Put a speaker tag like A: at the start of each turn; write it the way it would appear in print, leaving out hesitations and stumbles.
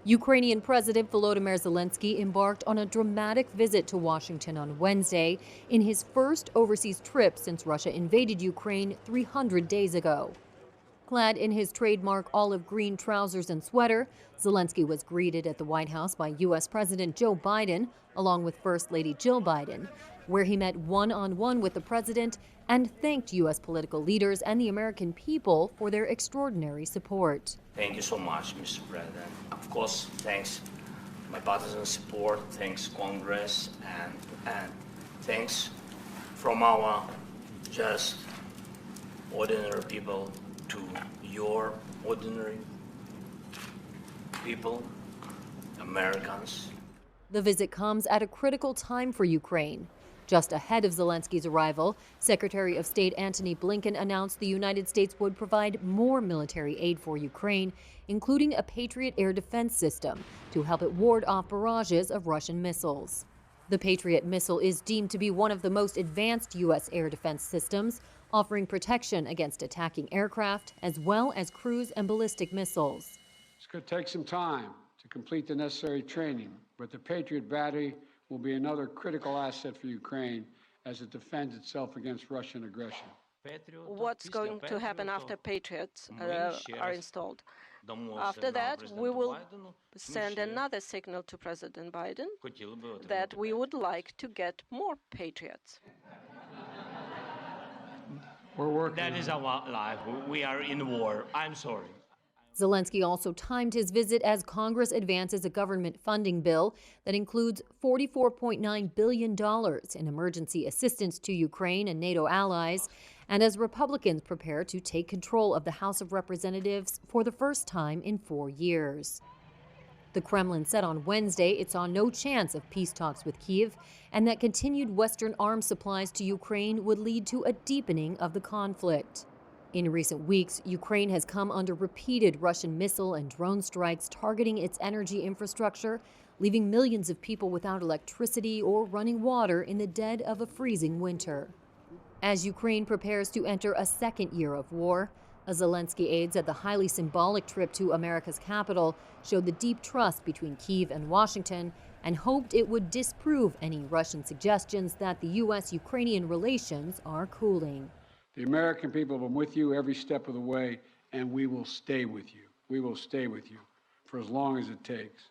A: Ukrainian President Volodymyr Zelensky embarked on a dramatic visit to Washington on Wednesday in his first overseas trip since Russia invaded Ukraine 300 days ago. Clad in his trademark olive green trousers and sweater, Zelensky was greeted at the White House by U.S. President Joe Biden, along with First Lady Jill Biden, where he met one-on-one with the president and thanked U.S. political leaders and the American people for their extraordinary support.
B: Thank you so much, Mr. President. Of course, thanks my partisan support, thanks Congress, and thanks from our just ordinary people to your ordinary people, Americans.
A: The visit comes at a critical time for Ukraine. Just ahead of Zelensky's arrival, Secretary of State Antony Blinken announced the United States would provide more military aid for Ukraine, including a Patriot air defense system to help it ward off barrages of Russian missiles. The Patriot missile is deemed to be one of the most advanced U.S. air defense systems, offering protection against attacking aircraft as well as cruise and ballistic missiles.
C: It's going to take some time to complete the necessary training, but the Patriot battery will be another critical asset for Ukraine as it defends itself against Russian aggression.
D: What's going to happen after Patriots are installed? After that, we will send another signal to President Biden that we would like to get more Patriots.
C: We're working.
B: That is our life. We are in war. I'm sorry.
A: Zelensky also timed his visit as Congress advances a government funding bill that includes $44.9 billion in emergency assistance to Ukraine and NATO allies, and as Republicans prepare to take control of the House of Representatives for the first time in 4 years. The Kremlin said on Wednesday it saw no chance of peace talks with Kyiv and that continued Western arms supplies to Ukraine would lead to a deepening of the conflict. In recent weeks, Ukraine has come under repeated Russian missile and drone strikes targeting its energy infrastructure, leaving millions of people without electricity or running water in the dead of a freezing winter. As Ukraine prepares to enter a second year of war, a Zelensky aide said the highly symbolic trip to America's capital showed the deep trust between Kyiv and Washington and hoped it would disprove any Russian suggestions that the U.S.-Ukrainian relations are cooling.
C: The American people have been with you every step of the way, and we will stay with you. We will stay with you for as long as it takes.